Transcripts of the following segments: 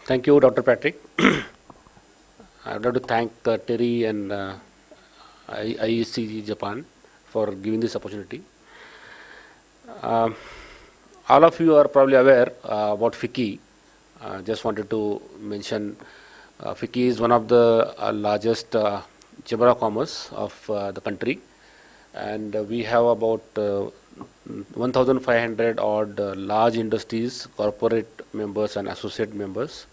Thank you, Dr. Patrick. I would like to thank Terry and IEC Japan for giving this opportunity. Um all of you are probably aware about FICCI. Just wanted to mention FICCI is one of the largest chamber of commerce of the country, and we have about 1,500 odd large industries, corporate members, and associate members,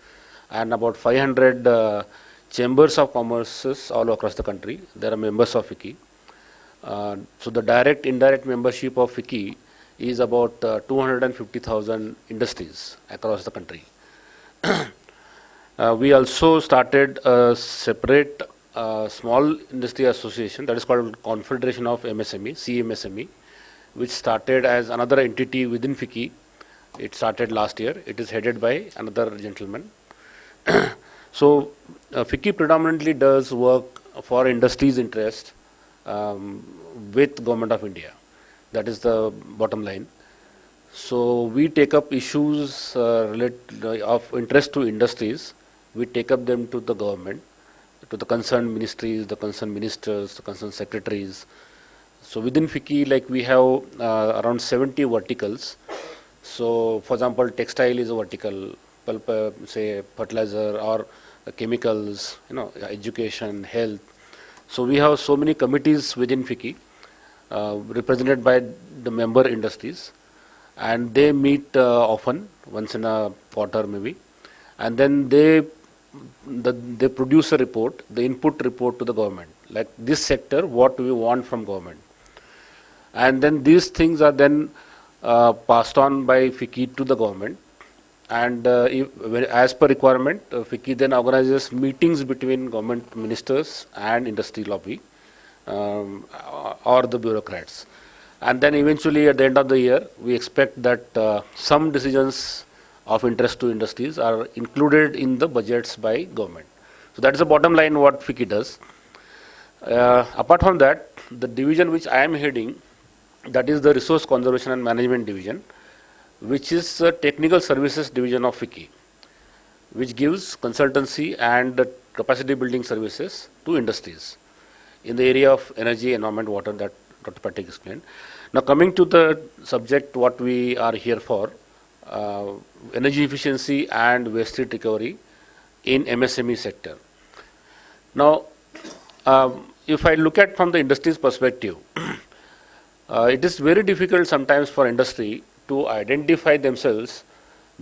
and about 500 chambers of commerces all across the country. There are members of FICCI. So the direct, indirect membership of FICCI is about 250,000 industries across the country. We also started a separate small industry association that is called Confederation of MSME, CMSME, which started as another entity within FICCI. It started last year. It is headed by another gentleman. So FICCI predominantly does work for industry's interest with Government of India. That is the bottom line. So we take up issues of interest to industries. We take up them to the government, to the concerned ministries, the concerned ministers, the concerned secretaries. So within FICCI, like we have around 70 verticals. So for example, textile is a vertical, pulp, say fertilizer or chemicals, education, health. So we have so many committees within FICCI represented by the member industries, and they meet often, once in a quarter maybe, and then they produce a report, the input report to the government, like this sector, what we want from government. And then these things are then passed on by FICCI to the government. And as per requirement, FICCI then organizes meetings between government ministers and industry lobby or the bureaucrats. And then eventually at the end of the year, we expect that some decisions of interest to industries are included in the budgets by government. So that is the bottom line what FICCI does. Apart from that, the division which I am heading, that is the Resource Conservation and Management Division, which is a technical services division of FICCI, which gives consultancy and capacity building services to industries in the area of energy, environment, water that Dr. Patrick explained. Now coming to the subject what we are here for, energy efficiency and waste heat recovery in MSME sector. Now if I look at from the industry's perspective, it is very difficult sometimes for industry to identify themselves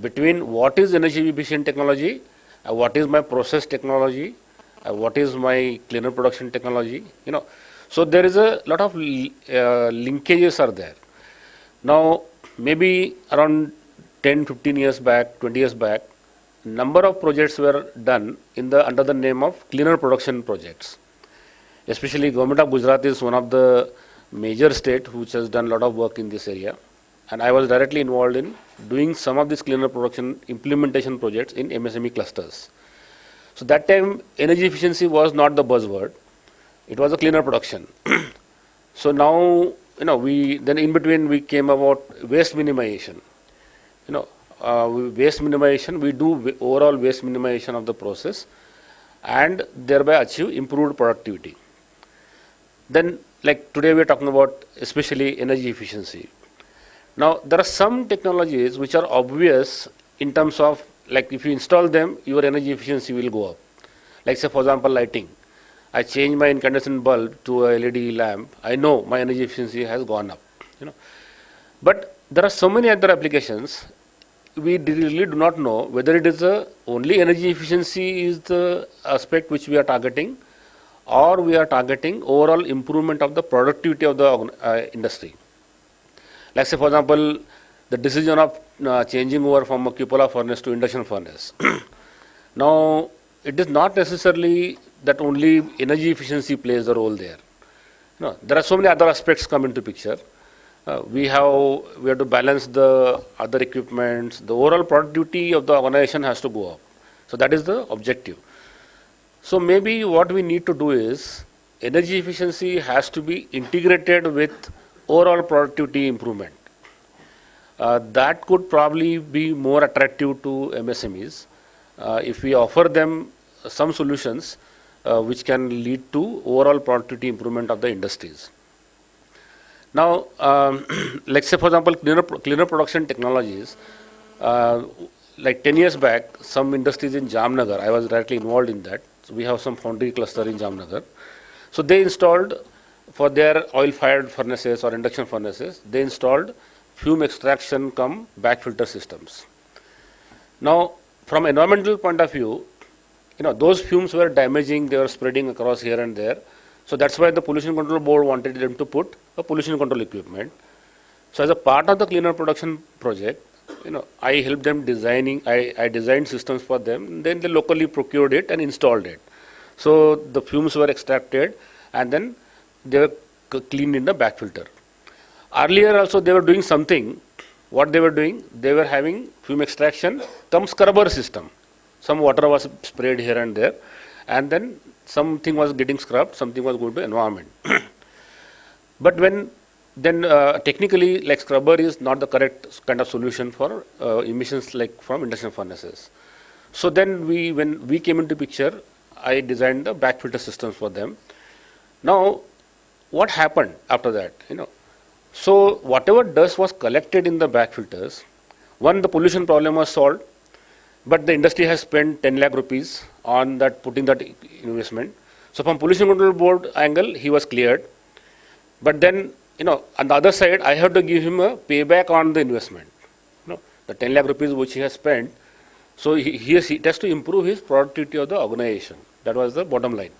between what is energy efficient technology, what is my process technology, what is my cleaner production technology. So there is a lot of linkages are there. Now maybe around 10, 15 years back, 20 years back, number of projects were done under the name of cleaner production projects. Especially Government of Gujarat is one of the major state which has done a lot of work in this area. And I was directly involved in doing some of these cleaner production implementation projects in MSME clusters. So that time energy efficiency was not the buzzword, it was a cleaner production. So now, then in between we came about waste minimization. Waste minimization, we do overall waste minimization of the process and thereby achieve improved productivity. Then like today we are talking about especially energy efficiency. Now there are some technologies which are obvious in terms of, like if you install them, your energy efficiency will go up. Like say for example lighting. I change my incandescent bulb to a LED lamp, I know my energy efficiency has gone up. But there are so many other applications, we really do not know whether it is only energy efficiency is the aspect which we are targeting, or we are targeting overall improvement of the productivity of the industry. Like say for example, the decision of changing over from a cupola furnace to induction furnace. Now, it is not necessarily that only energy efficiency plays a role there. There are so many other aspects come into picture. We have to balance the other equipments. The overall productivity of the organization has to go up. So that is the objective. So maybe what we need to do is energy efficiency has to be integrated with overall productivity improvement. That could probably be more attractive to MSMEs. if we offer them some solutions which can lead to overall productivity improvement of the industries. Now, let's say, for example, cleaner production technologies. Like 10 years back, some industries in Jamnagar, I was directly involved in that. So we have some foundry cluster in Jamnagar. So they installed, for their oil-fired furnaces or induction furnaces, they installed fume extraction cum back filter systems. Now, from environmental point of view, those fumes were damaging, they were spreading across here and there. So that's why the Pollution Control Board wanted them to put a pollution control equipment. So as a part of the cleaner production project, I helped them designing, I designed systems for them, then they locally procured it and installed it. So the fumes were extracted and then they were cleaned in the back filter. Earlier also they were doing something. What they were doing, they were having fume extraction, some scrubber system. Some water was sprayed here and there, and then something was getting scrubbed, something was going to environment. But technically, like scrubber is not the correct kind of solution for emissions like from induction furnaces. So then when we came into picture, I designed the back filter systems for them. Now, what happened after that? So whatever dust was collected in the back filters, the pollution problem was solved, but the industry has spent 10 lakh rupees on that, putting that investment. So from Pollution Control Board angle, he was cleared. But then, on the other side, I have to give him a payback on the investment. The 10 lakh rupees which he has spent. So he has to improve his productivity of the organization. That was the bottom line.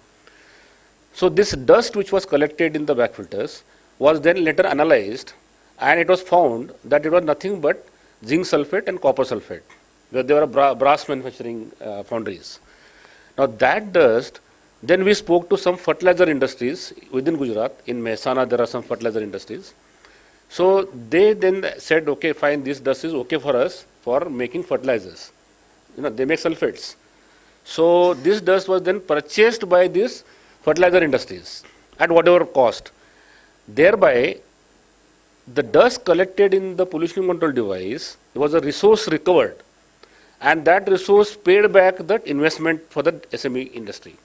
So this dust which was collected in the back filters was then later analyzed, and it was found that it was nothing but zinc sulfate and copper sulfate, where they were brass manufacturing foundries. Now that dust, then we spoke to some fertilizer industries within Gujarat. In Mehsana, there are some fertilizer industries. So they then said, okay, fine, this dust is okay for us for making fertilizers. They make sulfates. So this dust was then purchased by these fertilizer industries at whatever cost. Thereby, the dust collected in the pollution control device was a resource recovered, and that resource paid back that investment for the SME industry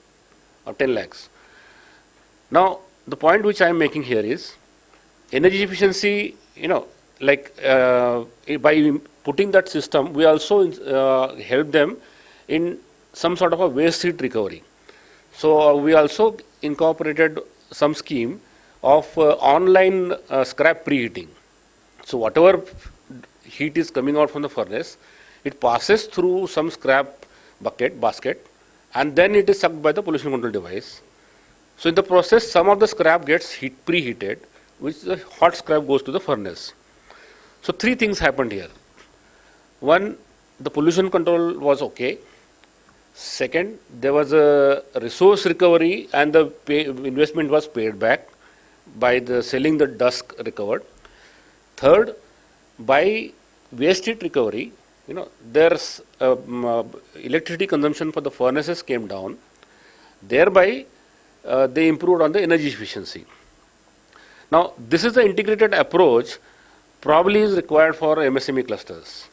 of 10 lakhs. Now, the point which I am making here is energy efficiency, by putting that system, we also help them in some sort of a waste heat recovery. So we also incorporated some scheme of online scrap preheating. So whatever heat is coming out from the furnace, it passes through some scrap basket, and then it is sucked by the pollution control device. So in the process, some of the scrap gets preheated, which the hot scrap goes to the furnace. So three things happened here. One, the pollution control was okay. Second, there was a resource recovery, and the investment was paid back by the selling the dust recovered. Third, by waste heat recovery, there's electricity consumption for the furnaces came down. Thereby, they improved on the energy efficiency. Now, this is the integrated approach probably is required for MSME clusters.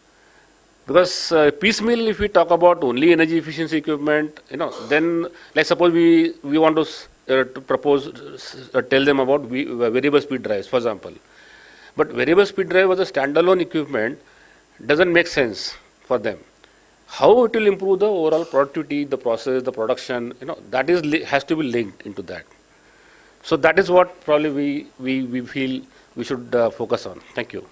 Because piecemeal, if we talk about only energy efficiency equipment, then like suppose we want to propose, tell them about variable speed drives, for example. But variable speed drive was a standalone equipment, doesn't make sense for them. How it will improve the overall productivity, the process, the production, that has to be linked into that. So that is what probably we feel we should focus on. Thank you.